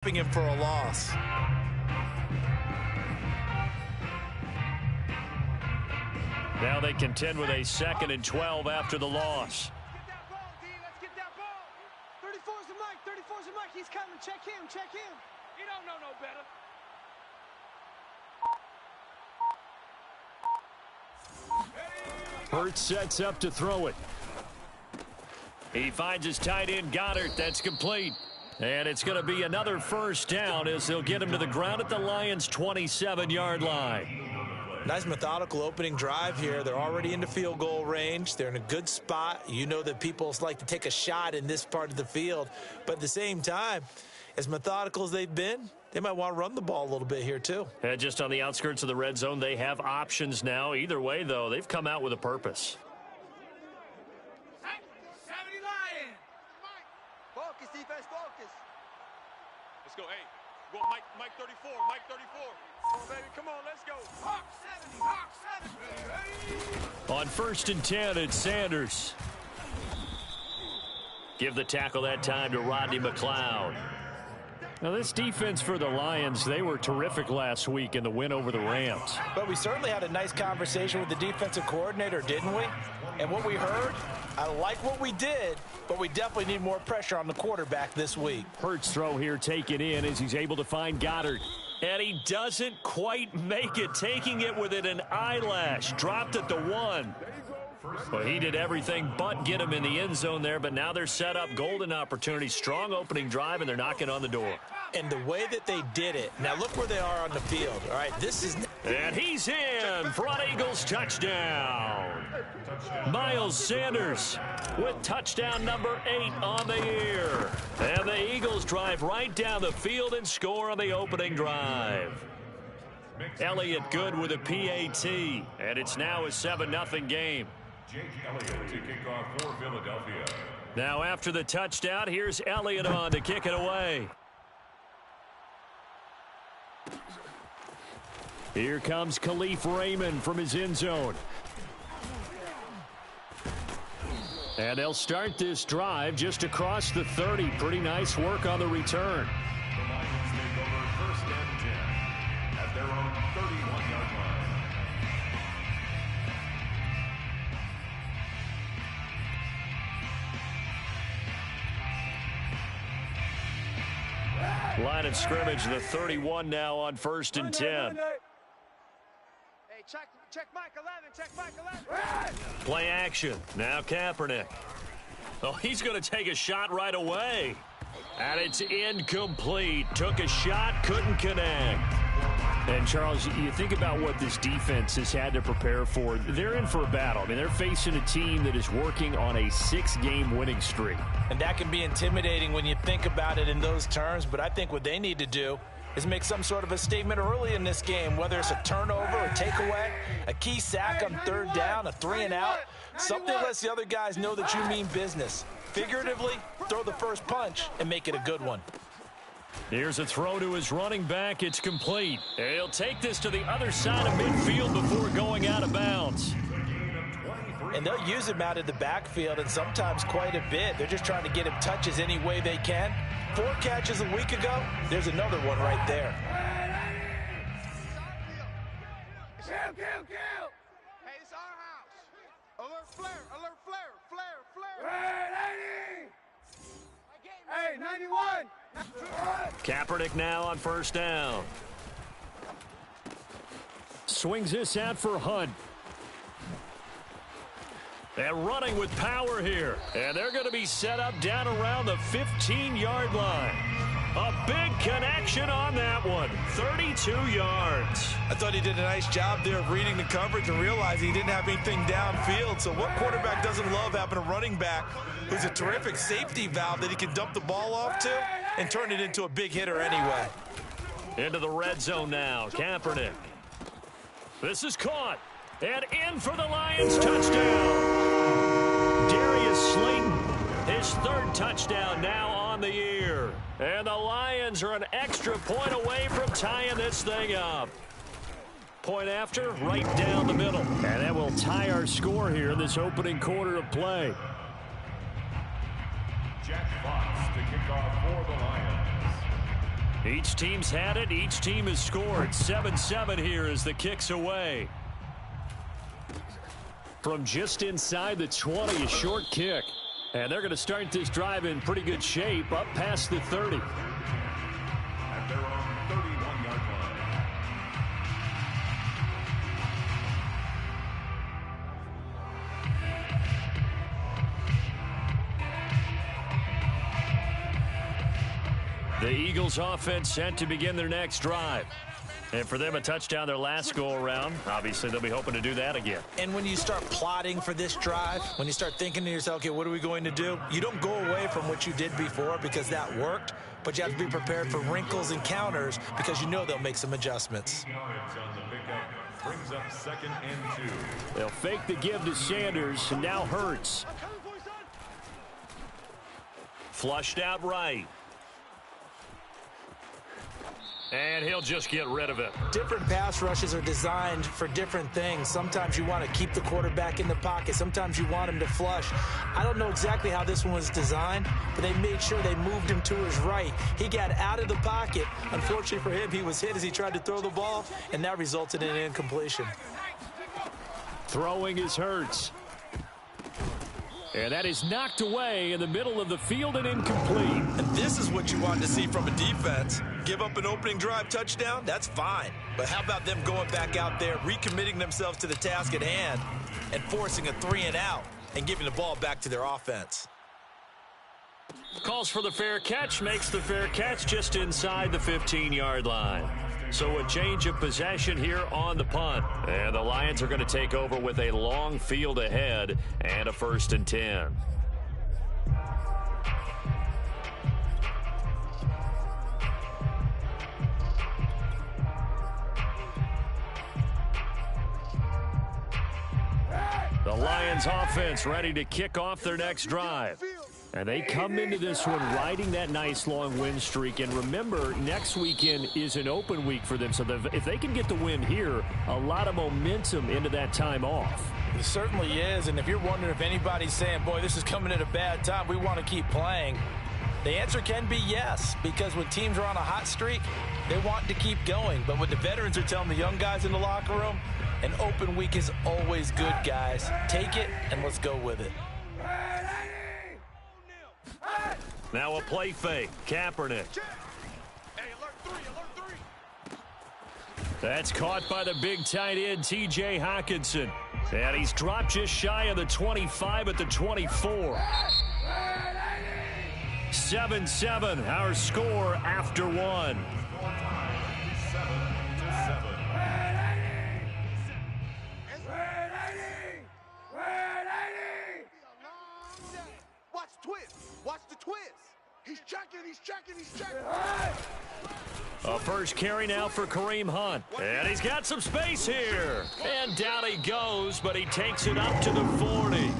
him for a loss. Now they contend with a 2nd and 12 after the loss. Let's get that ball. 34's the Mike. 34's the Mike. He's coming. Check him. Check him. He don't know no better. Hurts sets up to throw it. He finds his tight end Goddard. That's complete. And it's going to be another first down as they'll get him to the ground at the Lions' 27-yard line. Nice methodical opening drive here. They're already into field goal range. They're in a good spot. You know that people like to take a shot in this part of the field. But at the same time, as methodical as they've been, they might want to run the ball a little bit here too. And just on the outskirts of the red zone, they have options now. Either way, though, they've come out with a purpose. 70 Lions. Focus, defense, focus. Let's go, hey. Go Mike 34, Mike 34. Come on, baby, come on, let's go. Hawk 70, Hawk 70. On 1st and 10, it's Sanders. Give the tackle that time to Rodney McLeod. Now, this defense for the Lions, they were terrific last week in the win over the Rams. But we certainly had a nice conversation with the defensive coordinator, didn't we? And what we heard, I like what we did, but we definitely need more pressure on the quarterback this week. Hurts throw here taken in as he's able to find Goddard. And he doesn't quite make it, taking it within an eyelash. Dropped at the 1. Well, he did everything but get him in the end zone there, but now they're set up. Golden opportunity, strong opening drive, and they're knocking on the door. And the way that they did it, now look where they are on the field. All right, this is... And he's in for an Eagles touchdown. Miles Sanders with touchdown number 8 on the year. And the Eagles drive right down the field and score on the opening drive. Elliott good with a PAT, and it's now a 7-0 game. Jake Elliott to kick off for Philadelphia. Now after the touchdown, here's Elliott on to kick it away. Here comes Khalif Raymond from his end zone. And they'll start this drive just across the 30. Pretty nice work on the return. The Lions take over 1st and 10 at their own 31-yard line. Line of scrimmage, the 31 now on 1st and 10. Hey, check Mike 11, check Mike 11. Play action. Now Kaepernick. Oh, he's going to take a shot right away. And it's incomplete. Took a shot, couldn't connect. And, Charles, you think about what this defense has had to prepare for. They're in for a battle. I mean, they're facing a team that is working on a 6-game winning streak. And that can be intimidating when you think about it in those terms, but I think what they need to do is make some sort of a statement early in this game, whether it's a turnover, a takeaway, a key sack on 3rd down, a 3-and-out, something that lets the other guys know that you mean business. Figuratively, throw the first punch and make it a good one. Here's a throw to his running back. It's complete. He'll take this to the other side of midfield before going out of bounds. And they'll use him out of the backfield, and sometimes quite a bit. They're just trying to get him touches any way they can. 4 catches a week ago, there's another one right there. Kill. Hey, it's our house. Alert flare, alert flare. Hey, 91. Kaepernick now on 1st down. Swings this out for Hunt. And running with power here. And they're going to be set up down around the 15-yard line. A big connection on that one. 32 yards. I thought he did a nice job there of reading the coverage and realizing he didn't have anything downfield. So what quarterback doesn't love having a running back who's a terrific safety valve that he can dump the ball off to and turn it into a big hitter anyway? Into the red zone now. Kaepernick. This is caught. And in for the Lions touchdown. Darius Slayton, his 3rd touchdown now on the year. And the Lions are an extra point away from tying this thing up. Point after, right down the middle. And that will tie our score here in this opening quarter of play. Jack Fox to kick off for the Lions. Each team's had it. Each team has scored. 7-7 here as the kick's away. From just inside the 20, a short kick. And they're going to start this drive in pretty good shape, up past the 30. At their own 31-yard line. The Eagles offense set to begin their next drive. And for them, a touchdown their last go-around. Obviously, they'll be hoping to do that again. And when you start plotting for this drive, when you start thinking to yourself, okay, what are we going to do? You don't go away from what you did before because that worked, but you have to be prepared for wrinkles and counters because you know they'll make some adjustments. Yards on the pickup brings up 2nd and 2. They'll fake the give to Sanders, and now Hurts. Flushed out right. And he'll just get rid of it. Different pass rushes are designed for different things. Sometimes you want to keep the quarterback in the pocket. Sometimes you want him to flush. I don't know exactly how this one was designed, but they made sure they moved him to his right. He got out of the pocket. Unfortunately for him, he was hit as he tried to throw the ball, and that resulted in an incompletion. Throwing is Hurts. And that is knocked away in the middle of the field and incomplete. And this is what you want to see from a defense. Give up an opening drive touchdown, that's fine. But how about them going back out there, recommitting themselves to the task at hand, and forcing a 3-and-out and giving the ball back to their offense? Calls for the fair catch, makes the fair catch just inside the 15-yard line. So a change of possession here on the punt. And the Lions are going to take over with a long field ahead and a 1st and 10. The Lions offense ready to kick off their next drive. And they come into this one riding that nice long win streak. And remember, next weekend is an open week for them. So if they can get the win here, a lot of momentum into that time off. It certainly is. And if you're wondering if anybody's saying, boy, this is coming at a bad time, we want to keep playing, the answer can be yes. Because when teams are on a hot streak, they want to keep going. But what the veterans are telling the young guys in the locker room, an open week is always good, guys. Take it and let's go with it. Now a play fake. Kaepernick. Hey, alert 3, alert 3. That's caught by the big tight end, T.J. Hockenson. And he's dropped just shy of the 25 at the 24. 7-7, our score after one. 7-7. Watch twist. Watch the twist. He's checking, he's checking, he's checking. A first carry now for Kareem Hunt. And he's got some space here. And down he goes, but he takes it up to the 40.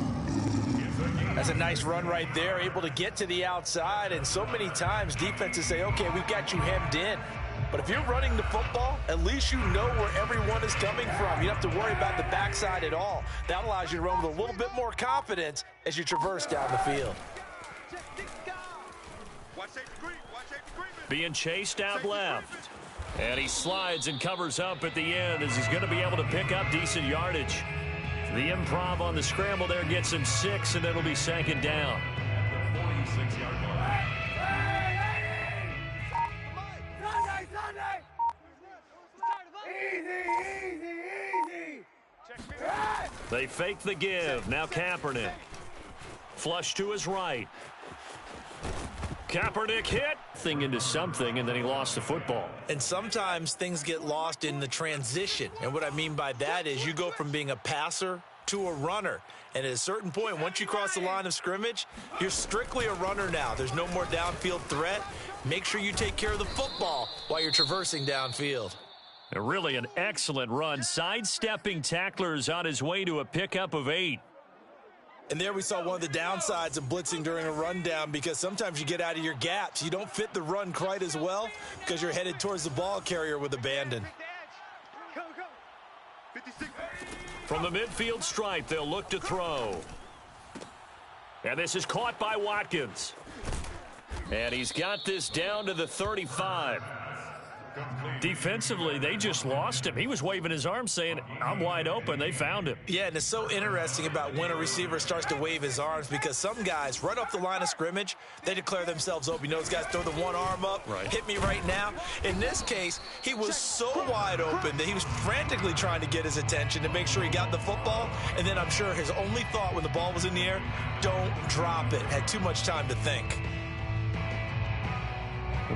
That's a nice run right there, able to get to the outside. And so many times defenses say, okay, we've got you hemmed in. But if you're running the football, at least you know where everyone is coming from. You don't have to worry about the backside at all. That allows you to run with a little bit more confidence as you traverse down the field. Being chased out left. And he slides and covers up at the end as he's going to be able to pick up decent yardage. The improv on the scramble there gets him 6, and it'll be 2nd down. At the 46-yard line. They fake the give. Now Kaepernick. Flush to his right. Kaepernick hit. Thing into something, and then he lost the football. And sometimes things get lost in the transition. And what I mean by that is you go from being a passer to a runner. And at a certain point, once you cross the line of scrimmage, you're strictly a runner now. There's no more downfield threat. Make sure you take care of the football while you're traversing downfield. Really an excellent run. Sidestepping tacklers on his way to a pickup of 8. And there we saw one of the downsides of blitzing during a rundown, because sometimes you get out of your gaps. You don't fit the run quite as well because you're headed towards the ball carrier with abandon. From the midfield stripe, they'll look to throw. And this is caught by Watkins. And he's got this down to the 35. Defensively, they just lost him. He was waving his arms saying, I'm wide open. They found him. Yeah, and it's so interesting about when a receiver starts to wave his arms because some guys, right off the line of scrimmage, they declare themselves open. You know, those guys throw the one arm up, hit me right now. In this case, he was so wide open that he was frantically trying to get his attention to make sure he got the football. And then I'm sure his only thought when the ball was in the air, don't drop it. Had too much time to think.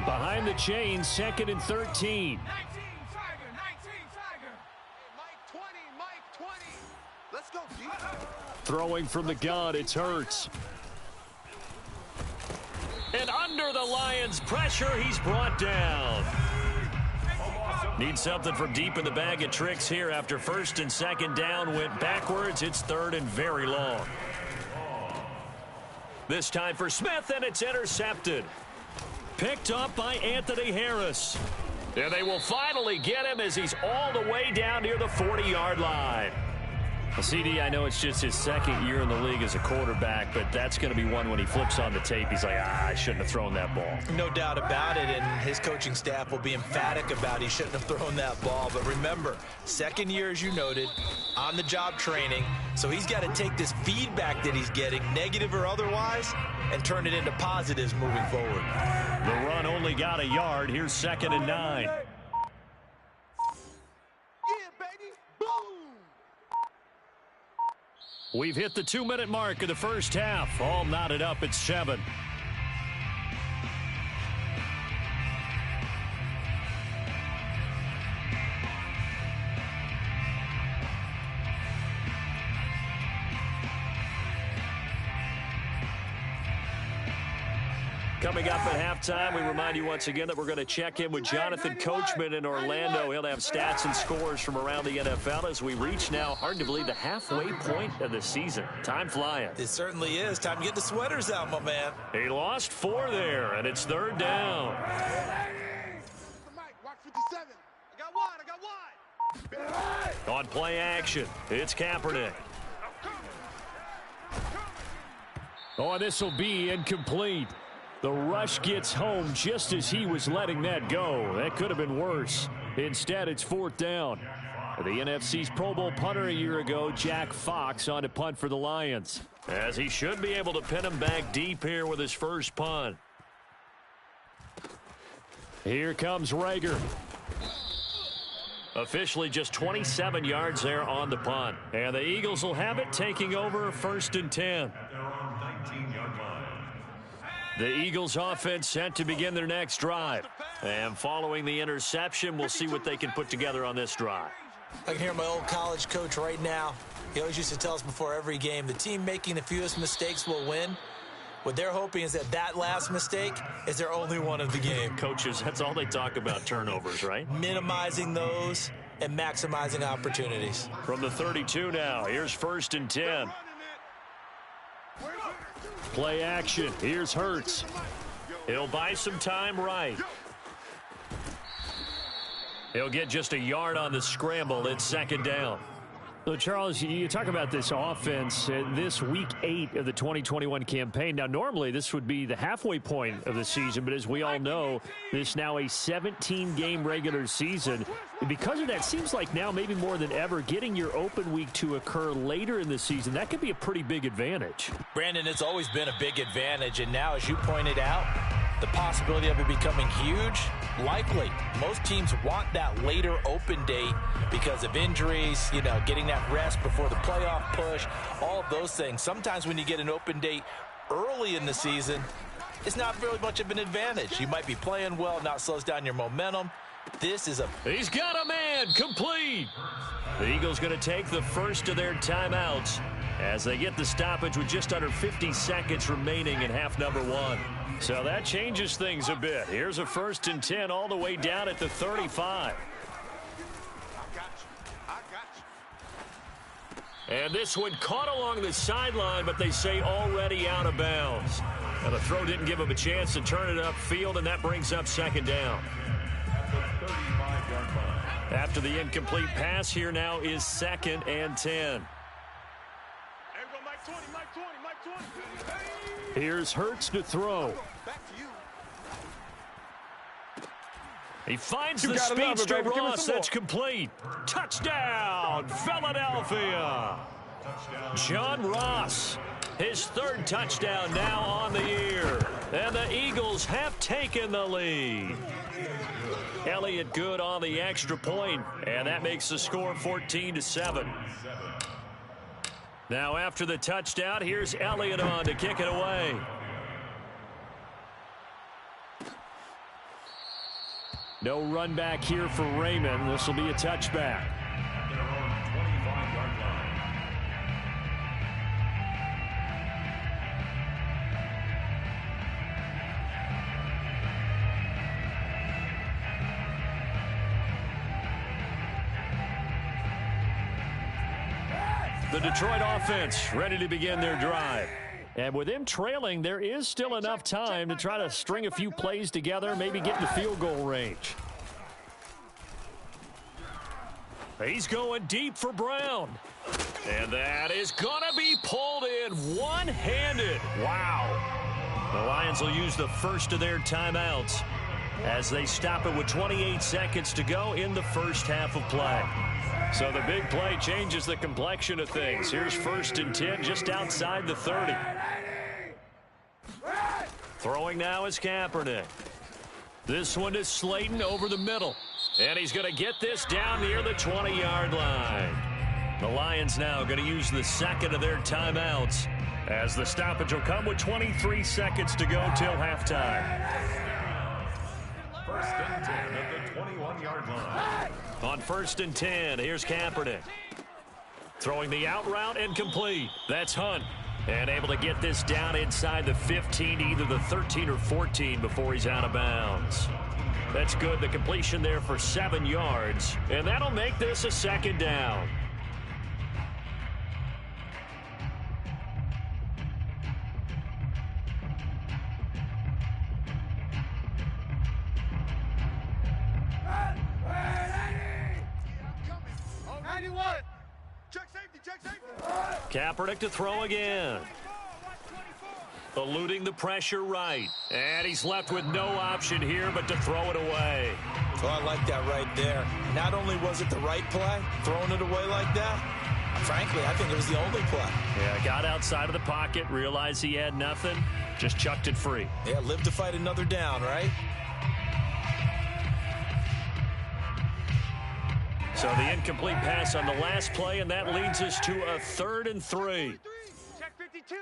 Behind the chain, 2nd and 13. 19, Tiger. Mike 20, Mike 20. Let's go, G. Throwing from the gun, it's Hurts. And under the Lions' pressure, he's brought down. Needs something from deep in the bag of tricks here after 1st and 2nd down went backwards. It's 3rd and very long. This time for Smith, and it's intercepted. Picked up by Anthony Harris. And they will finally get him as he's all the way down near the 40-yard line. CD, I know it's just his 2nd year in the league as a quarterback, but that's going to be one when he flips on the tape. He's like, I shouldn't have thrown that ball. No doubt about it, and his coaching staff will be emphatic about he shouldn't have thrown that ball. But remember, 2nd year, as you noted, on-the-job training, so he's got to take this feedback that he's getting, negative or otherwise, and turn it into positives moving forward. The run only got a yard. Here's 2nd and 9. Yeah, baby. Boom. We've hit the 2-minute mark of the first half. All knotted up at 7. Coming up at halftime, we remind you once again that we're going to check in with Jonathan Coachman in Orlando. He'll have stats and scores from around the NFL as we reach now, hard to believe, the halfway point of the season. Time flying. It certainly is. Time to get the sweaters out, my man. He lost 4 there, and it's 3rd down. Mike, watch 57. I got wide. On play action, it's Kaepernick. Oh, and this will be incomplete. The rush gets home just as he was letting that go. That could have been worse. Instead, it's 4th down. The NFC's Pro Bowl punter a year ago, Jack Fox, on to punt for the Lions. As he should be able to pin him back deep here with his first punt. Here comes Rager. Officially just 27 yards there on the punt. And the Eagles will have it, taking over 1st and 10. The Eagles offense set to begin their next drive. And following the interception, we'll see what they can put together on this drive. I can hear my old college coach right now. He always used to tell us before every game, the team making the fewest mistakes will win. What they're hoping is that that last mistake is their only one of the game. Coaches, that's all they talk about, turnovers, right? Minimizing those and maximizing opportunities. From the 32 now, here's 1st and 10. Play action. Here's Hurts. He'll buy some time right. He'll get just a yard on the scramble. It's 2nd down. So, Charles, you talk about this offense this week 8 of the 2021 campaign. Now, normally this would be the halfway point of the season, but as we all know, this now a 17-game regular season. And because of that, seems like now maybe more than ever, getting your open week to occur later in the season, that could be a pretty big advantage. Brandon, it's always been a big advantage, and now, as you pointed out, the possibility of it becoming huge, likely. Most teams want that later open date because of injuries, you know, getting that rest before the playoff push, all of those things. Sometimes when you get an open date early in the season, it's not really much of an advantage. You might be playing well, not slows down your momentum. This is a... He's got a man, complete. The Eagles going to take the first of their timeouts as they get the stoppage with just under 50 seconds remaining in half number 1. So that changes things a bit. Here's a 1st and 10 all the way down at the 35. And this one caught along the sideline, but they say already out of bounds. Now the throw didn't give him a chance to turn it upfield, and that brings up 2nd down. After the incomplete pass, here now is 2nd and 10. Mike 20, Mike 20, Mike 20. Here's Hurts to throw. Back to you. He finds the speedster Ross. That's complete. Touchdown, Philadelphia. John Ross, his third touchdown now on the year. And the Eagles have taken the lead. Elliott good on the extra point, and that makes the score 14-7. Now after the touchdown, here's Elliott on to kick it away. No run back here for Raymond. This will be a touchback. The Detroit offense ready to begin their drive. And with them trailing, there is still enough time to try to string a few plays together, maybe get in the field goal range. He's going deep for Brown. And that is going to be pulled in one-handed. Wow. The Lions will use the first of their timeouts as they stop it with 28 seconds to go in the first half of play. So the big play changes the complexion of things. Here's 1st and 10 just outside the 30. Throwing now is Kaepernick. This one is Slayton over the middle. And he's going to get this down near the 20-yard line. The Lions now going to use the second of their timeouts as the stoppage will come with 23 seconds to go till halftime. 1st and 10 at the 21-yard line. On 1st and 10, here's Kaepernick. Throwing the out route and complete. That's Hunt. And able to get this down inside the 15, either the 13 or 14 before he's out of bounds. That's good. The completion there for 7 yards. And that'll make this a 2nd down. Kaepernick to throw again. Eluding the pressure right. And he's left with no option here but to throw it away. Oh, I like that right there. Not only was it the right play, throwing it away like that, frankly, I think it was the only play. Yeah, got outside of the pocket, realized he had nothing, just chucked it free. Yeah, live to fight another down, right? So the incomplete pass on the last play, and that leads us to a 3rd and 3. Check 52.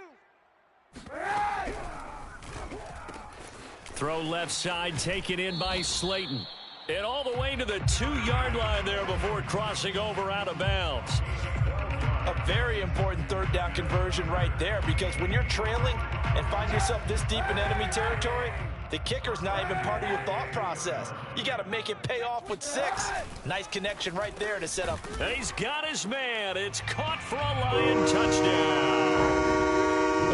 Throw left side, taken in by Slayton. And all the way to the 2-yard line there before crossing over out of bounds. A very important 3rd down conversion right there, because when you're trailing and find yourself this deep in enemy territory, the kicker's not even part of your thought process. You got to make it pay off with 6. Nice connection right there to set up. He's got his man. It's caught for a Lion touchdown.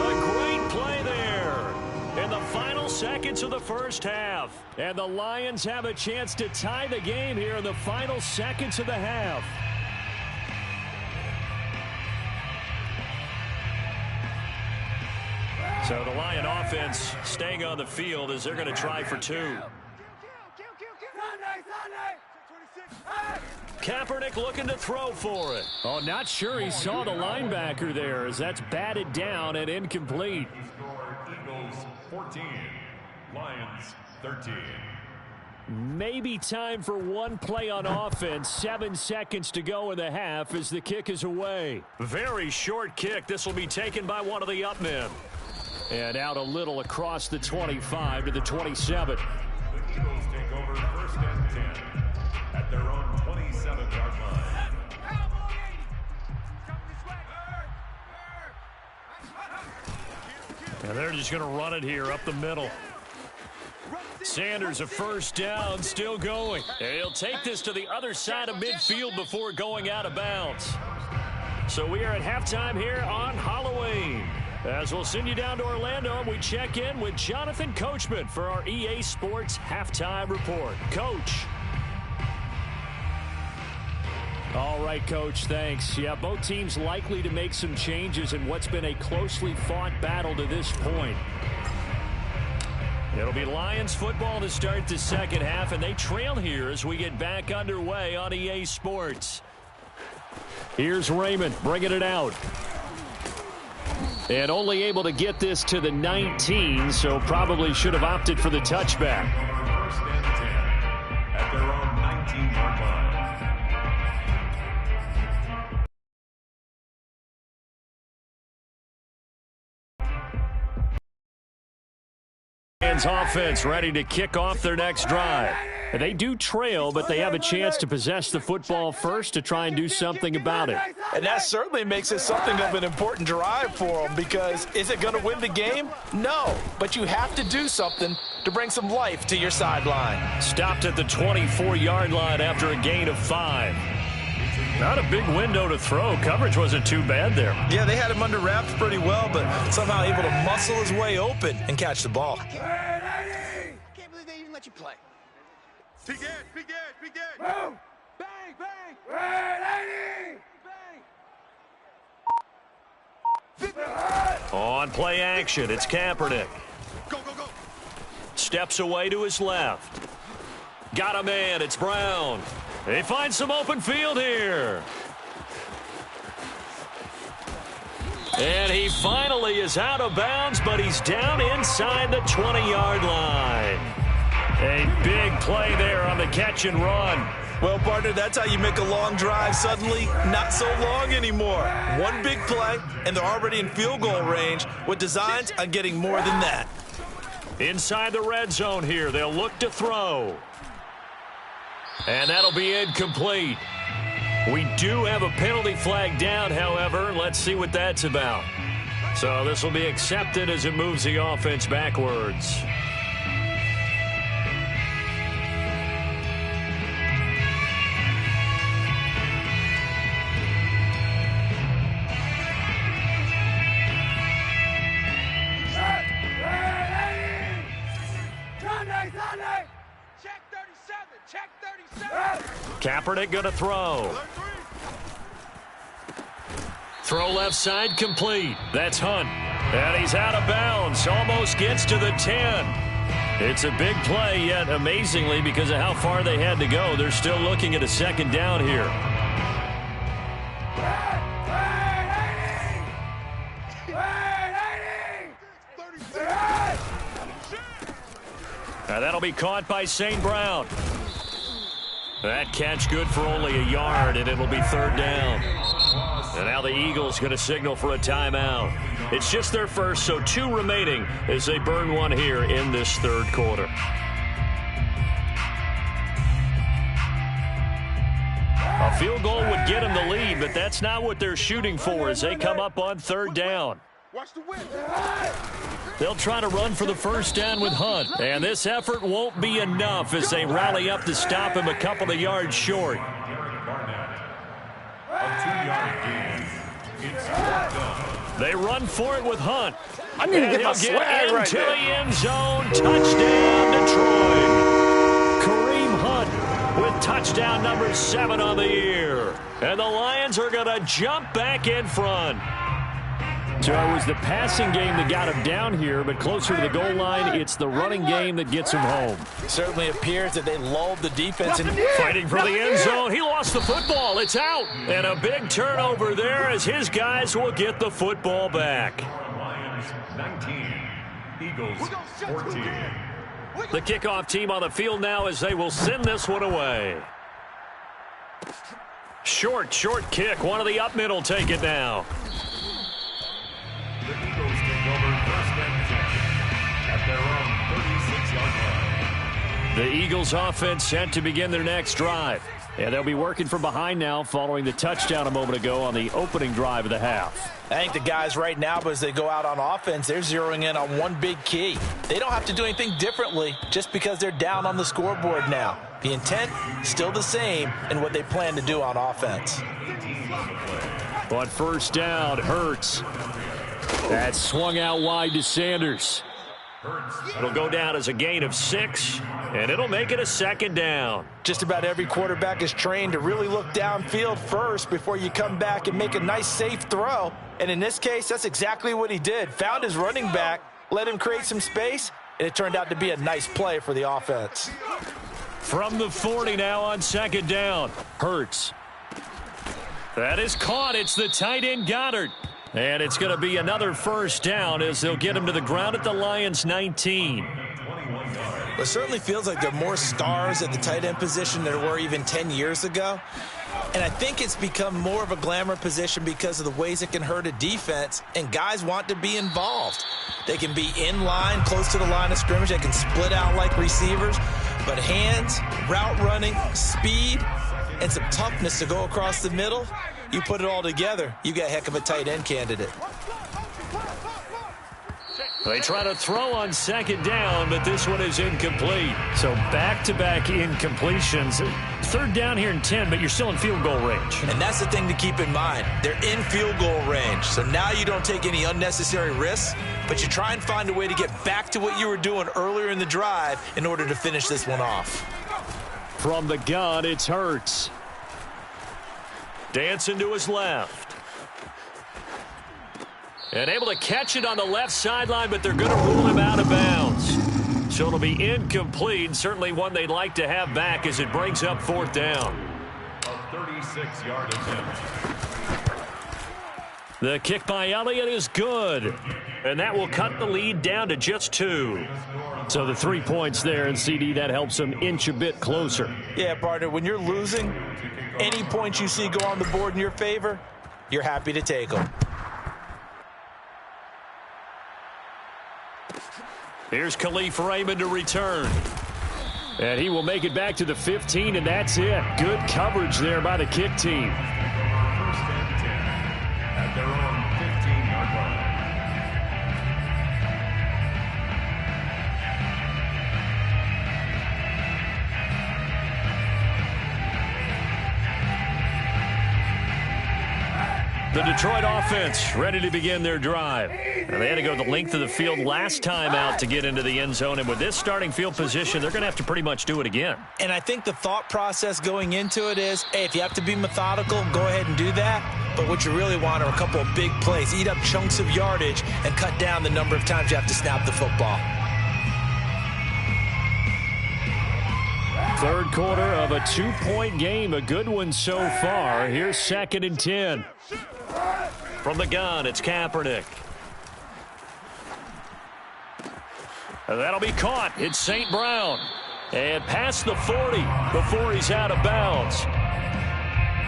A great play there in the final seconds of the first half. And the Lions have a chance to tie the game here in the final seconds of the half. So the Lion offense staying on the field as they're going to try for 2. Kaepernick looking to throw for it. Oh, not sure he saw the linebacker there as that's batted down and incomplete. Eagles 14, Lions 13. Maybe time for one play on offense. 7 seconds to go in the half as the kick is away. Very short kick. This will be taken by one of the up men. And out a little across the 25 to the 27. The Eagles take over 1st and 10 at their own 27-yard line. And they're just going to run it here up the middle. Sanders, a 1st down, still going. And he'll take this to the other side of midfield before going out of bounds. So we are at halftime here on Halloween. As we'll send you down to Orlando, we check in with Jonathan Coachman for our EA Sports Halftime Report. Coach. All right, Coach, thanks. Yeah, both teams likely to make some changes in what's been a closely fought battle to this point. It'll be Lions football to start the second half, and they trail here as we get back underway on EA Sports. Here's Raymond bringing it out. And only able to get this to the 19, so probably should have opted for the touchback. First and 10 at their own 19-yard line. Offense ready to kick off their next drive. They do trail, but they have a chance to possess the football first to try and do something about it. And that certainly makes it something of an important drive for them, because is it going to win the game? No, but you have to do something to bring some life to your sideline. Stopped at the 24-yard line after a gain of 5. Not a big window to throw. Coverage wasn't too bad there. Yeah, they had him under wraps pretty well, but somehow able to muscle his way open and catch the ball. I can't believe they even let you play. Big edge, big edge, big edge. Move! Bang, bang! Bang! On play action, it's Kaepernick. Go, go, go. Steps away to his left. Got a man, it's Brown. They find some open field here. And he finally is out of bounds, but he's down inside the 20-yard line. A big play there on the catch and run. Well, partner, that's how you make a long drive suddenly not so long anymore. One big play, and they're already in field goal range with designs on getting more than that. Inside the red zone here, they'll look to throw. And that'll be incomplete. We do have a penalty flag down, however. Let's see what that's about. So this will be accepted as it moves the offense backwards. Check 37, check 37. Kaepernick going to throw. Throw left side complete. That's Hunt. And he's out of bounds. Almost gets to the 10. It's a big play, yet amazingly, because of how far they had to go, they're still looking at a second down here. Now that'll be caught by St. Brown. That catch good for only a yard, and it'll be third down. And now the Eagles going to signal for a timeout. It's just their first, so 2 remaining as they burn one here in this third quarter. A field goal would get them the lead, but that's not what they're shooting for as they come up on third down. Watch the wind. They'll try to run for the first down with Hunt. And this effort won't be enough as they rally up to stop him a couple of yards short. A 2-yard gain. It's fourth down. They run for it with Hunt. I need to get my swag right into there. the end zone. Touchdown, Detroit. Kareem Hunt with touchdown number 7 on the year. And the Lions are going to jump back in front. So it was the passing game that got him down here, but closer to the goal line, it's the running game that gets him home. It certainly appears that they lulled the defense. Fighting for the end zone. He lost the football. It's out. And a big turnover there as his guys will get the football back. Lions 19, Eagles 14. The kickoff team on the field now as they will send this one away. Short kick. One of the up middle take it now. The Eagles take over first and 10 at their own 36-yard line. The Eagles offense set to begin their next drive. And they'll be working from behind now following the touchdown a moment ago on the opening drive of the half. I think the guys right now, as they go out on offense, they're zeroing in on one big key. They don't have to do anything differently just because they're down on the scoreboard now. The intent still the same in what they plan to do on offense. On first down, Hurts. That swung out wide to Sanders. It'll go down as a gain of 6, and it'll make it a second down. Just about every quarterback is trained to really look downfield first before you come back and make a nice, safe throw. And in this case, that's exactly what he did. Found his running back, let him create some space, and it turned out to be a nice play for the offense. From the 40 now on second down. Hurts. That is caught. It's the tight end Goddard. And it's going to be another first down as they'll get him to the ground at the Lions' 19. It certainly feels like there are more stars at the tight end position than there were even 10 years ago. And I think it's become more of a glamour position because of the ways it can hurt a defense, and guys want to be involved. They can be in line, close to the line of scrimmage. They can split out like receivers. But hands, route running, speed, and some toughness to go across the middle, you put it all together, you got a heck of a tight end candidate. They try to throw on second down, but this one is incomplete. So back-to-back incompletions. Third down here in 10, but you're still in field goal range. And that's the thing to keep in mind. They're in field goal range. So now you don't take any unnecessary risks, but you try and find a way to get back to what you were doing earlier in the drive in order to finish this one off. From the gun, it's Hurts. Dancing to his left. And able to catch it on the left sideline, but they're going to rule him out of bounds. So it'll be incomplete. Certainly one they'd like to have back as it brings up fourth down. A 36-yard attempt. The kick by Elliott is good. And that will cut the lead down to just 2. So the 3 points there, and CD, that helps them inch a bit closer. Yeah, partner, when you're losing, any points you see go on the board in your favor, you're happy to take them. Here's Khalif Raymond to return. And he will make it back to the 15, and that's it. Good coverage there by the kick team. First and 10 at their own 15-yard line. The Detroit offense ready to begin their drive. And they had to go the length of the field last time out to get into the end zone. And with this starting field position, they're going to have to pretty much do it again. And I think the thought process going into it is, hey, if you have to be methodical, go ahead and do that. But what you really want are a couple of big plays. Eat up chunks of yardage and cut down the number of times you have to snap the football. Third quarter of a 2-point game. A good one so far. Here's second and 10. From the gun, it's Kaepernick. That'll be caught. It's St. Brown. And past the 40 before he's out of bounds.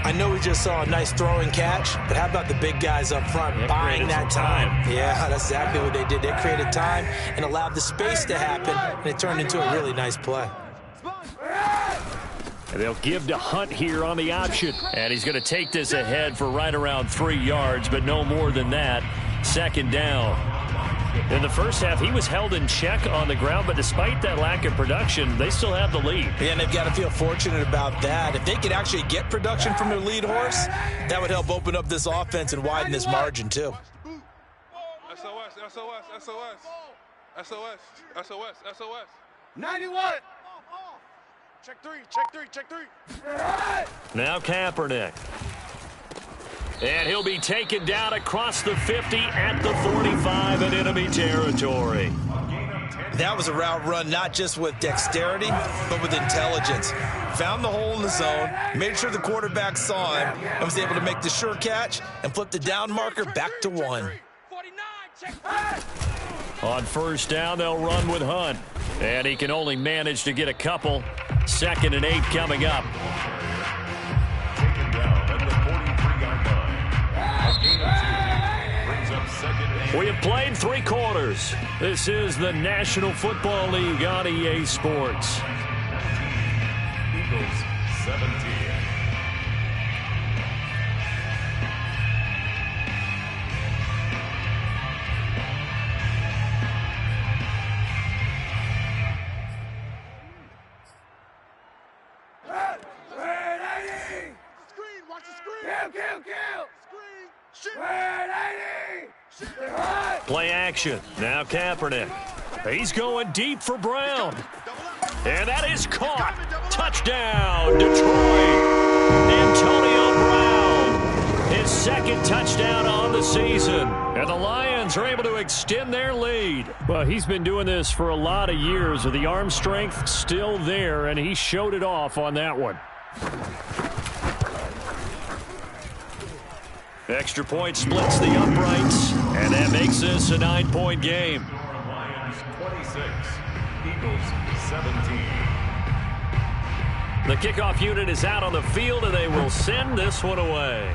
I know we just saw a nice throwing catch, but how about the big guys up front buying that time? Yeah, that's exactly what they did. They created time and allowed the space to happen, and it turned into a really nice play. And they'll give to Hunt here on the option. And he's going to take this ahead for right around 3 yards, but no more than that. Second down. In the first half, he was held in check on the ground, but despite that lack of production, they still have the lead. Yeah, and they've got to feel fortunate about that. If they could actually get production from their lead horse, that would help open up this offense and widen this margin, too. SOS, SOS, SOS. SOS, SOS, SOS. 91. Check 3, check 3, check 3. Now Kaepernick. And he'll be taken down across the 50 at the 45 in enemy territory. That was a route run not just with dexterity, but with intelligence. Found the hole in the zone, made sure the quarterback saw him, and was able to make the sure catch and flip the down marker back to 1. 49, check 3. On first down, they'll run with Hunt. And he can only manage to get a couple. Second and 8 coming up. Taken down at the 43-yard line. A gain of 2 brings up second and 8. We have played 3 quarters. This is the National Football League on EA Sports. Eagles 17. Play action. Now Kaepernick. He's going deep for Brown. And that is caught. Touchdown, Detroit. Antonio Brown. His second touchdown on the season. And the Lions are able to extend their lead. Well, he's been doing this for a lot of years. The arm strength still there, and he showed it off on that one. Extra point splits the uprights, and that makes this a 9-point game. Lions 26, Eagles 17. The kickoff unit is out on the field, and they will send this one away.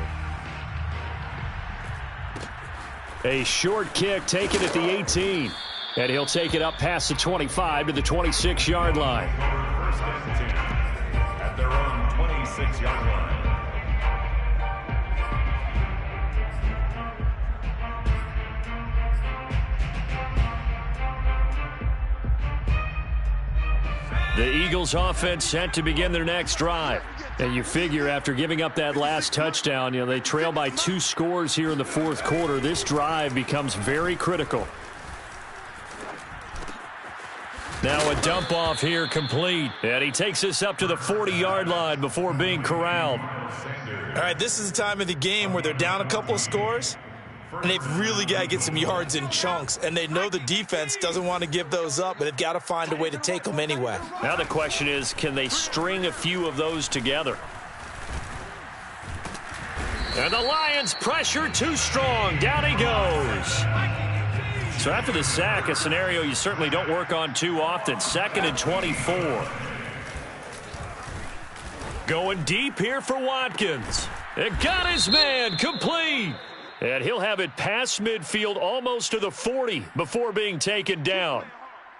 A short kick taken at the 18. And he'll take it up past the 25 to the 26-yard line. First and 10 at their own 26-yard line. The Eagles offense set to begin their next drive. And you figure after giving up that last touchdown, they trail by 2 scores here in the fourth quarter. This drive becomes very critical. Now a dump off here complete. And he takes us up to the 40-yard line before being corralled. All right, this is the time of the game where they're down a couple of scores, and they've really got to get some yards in chunks, and they know the defense doesn't want to give those up, but they've got to find a way to take them anyway. Now the question is, can they string a few of those together? And the Lions pressure too strong. Down he goes. So after the sack, a scenario you certainly don't work on too often. 2nd and 24. Going deep here for Watkins. It got his man complete. And he'll have it past midfield almost to the 40 before being taken down.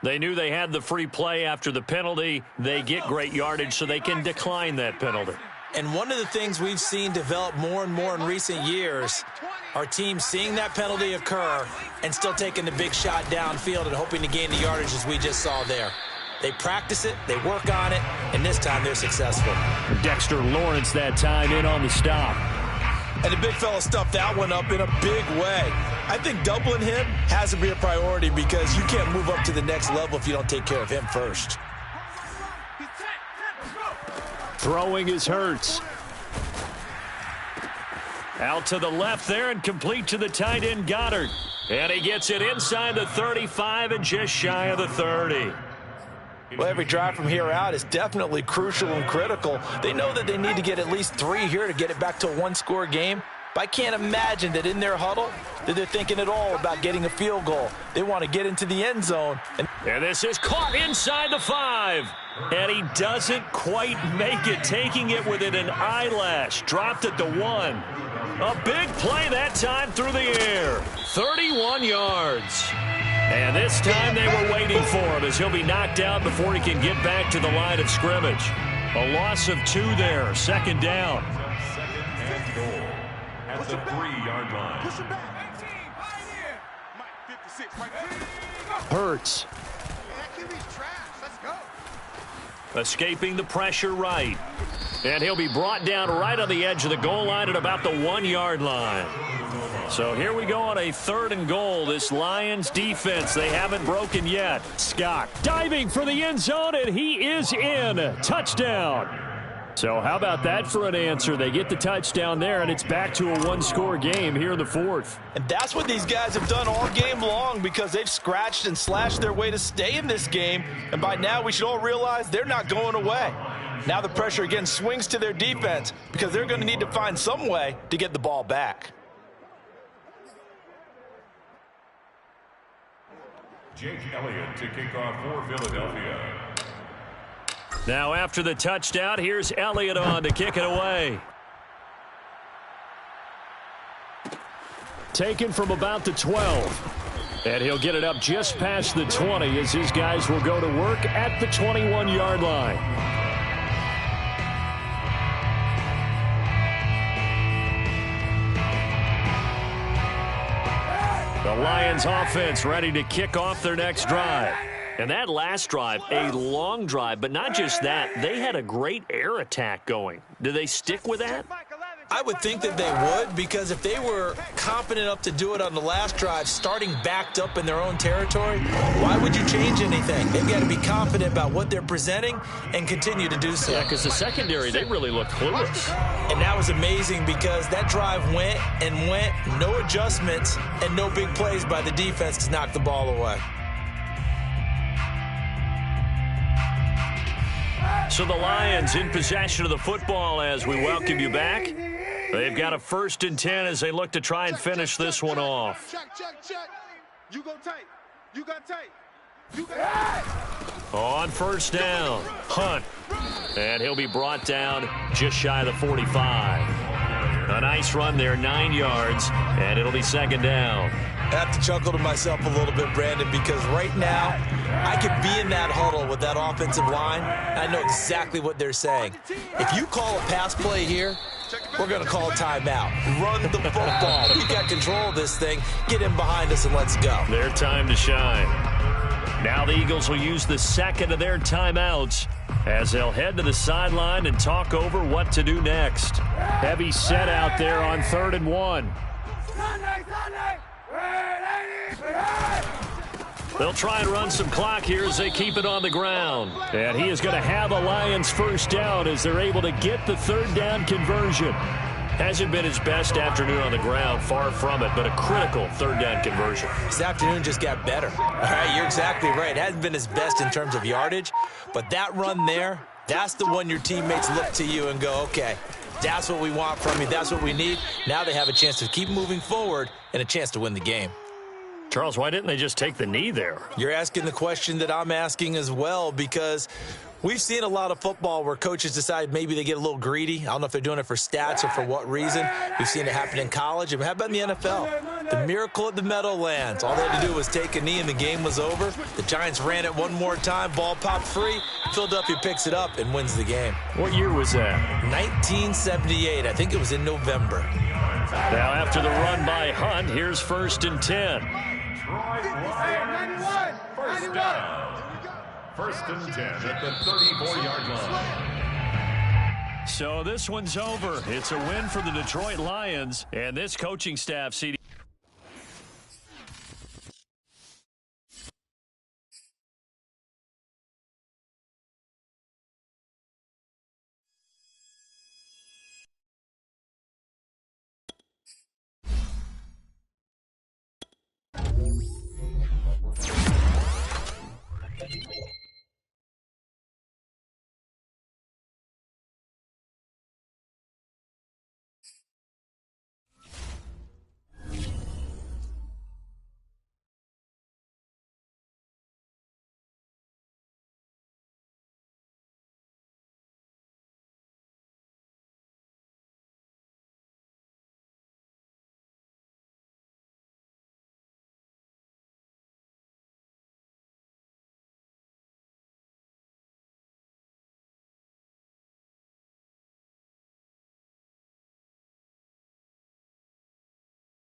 They knew they had the free play after the penalty. They get great yardage so they can decline that penalty. And one of the things we've seen develop more and more in recent years are teams seeing that penalty occur and still taking the big shot downfield and hoping to gain the yardage as we just saw there. They practice it, they work on it, and this time they're successful. Dexter Lawrence that time in on the stop. And the big fella stuffed that one up in a big way. I think doubling him has to be a priority because you can't move up to the next level if you don't take care of him first. Throwing is Hurts. Out to the left there and complete to the tight end Goddard. And he gets it inside the 35 and just shy of the 30. Well, every drive from here out is definitely crucial and critical. They know that they need to get at least 3 here to get it back to a 1-score game. But I can't imagine that in their huddle that they're thinking at all about getting a field goal. They want to get into the end zone. And this is caught inside the 5. And he doesn't quite make it, taking it within an eyelash. Dropped at the 1. A big play that time through the air. 31 yards. And this time they were waiting for him as he'll be knocked out before he can get back to the line of scrimmage. A loss of 2 there. 2nd down. 2nd and goal at the 3-yard line. Push him back. 18, Mike 56, Mike 50. Hurts. That QB's trash. Let's go. Escaping the pressure right. And he'll be brought down right on the edge of the goal line at about the 1-yard line. So here we go on a 3rd and goal. This Lions defense, they haven't broken yet. Scott diving for the end zone, and he is in. Touchdown. So how about that for an answer? They get the touchdown there, and it's back to a 1-score game here in the 4th. And that's what these guys have done all game long because they've scratched and slashed their way to stay in this game. And by now we should all realize they're not going away. Now the pressure again swings to their defense because they're going to need to find some way to get the ball back. Jake Elliott to kick off for Philadelphia. Now after the touchdown, here's Elliott on to kick it away. Taken from about the 12. And he'll get it up just past the 20 as his guys will go to work at the 21-yard line. The Lions offense ready to kick off their next drive. And that last drive, a long drive, but not just that. They had a great air attack going. Do they stick with that? Mike 11, I would think that they would, because if they were confident enough to do it on the last drive, starting backed up in their own territory, why would you change anything? They've got to be confident about what they're presenting and continue to do so. Yeah, because the secondary, they really looked clueless. And that was amazing because that drive went and went, no adjustments and no big plays by the defense to knock the ball away. So the Lions in possession of the football as we welcome you back. They've got a 1st and 10 as they look to try and finish this one off. Check. You go tight. You got tight. You got tight. On 1st down, Hunt. And he'll be brought down just shy of the 45. A nice run there, 9 yards, and it'll be 2nd down. I have to chuckle to myself a little bit, Brandon, because right now I could be in that huddle with that offensive line. I know exactly what they're saying. If you call a pass play here, we're going to call a timeout. Run the football. We got control of this thing. Get in behind us and let's go. Their time to shine. Now the Eagles will use the 2nd of their timeouts as they'll head to the sideline and talk over what to do next. Heavy set out there on 3rd and 1. They'll try and run some clock here as they keep it on the ground. And he is going to have a Lions 1st down as they're able to get the 3rd down conversion. Hasn't been his best afternoon on the ground, far from it, but a critical 3rd down conversion. This afternoon just got better. All right, you're exactly right. It hasn't been his best in terms of yardage, but that run there, that's the one your teammates look to you and go, okay, that's what we want from you. That's what we need. Now they have a chance to keep moving forward and a chance to win the game. Charles, why didn't they just take the knee there? You're asking the question that I'm asking as well, because we've seen a lot of football where coaches decide maybe they get a little greedy. I don't know if they're doing it for stats or for what reason. We've seen it happen in college. And how about in the NFL? The miracle at the Meadowlands. All they had to do was take a knee and the game was over. The Giants ran it one more time. Ball popped free. Philadelphia picks it up and wins the game. What year was that? 1978. I think it was in November. Now after the run by Hunt, here's 1st and 10. First down. 1st and 10 at the 34-yard line. So this one's over. It's a win for the Detroit Lions. And this coaching staff, CD.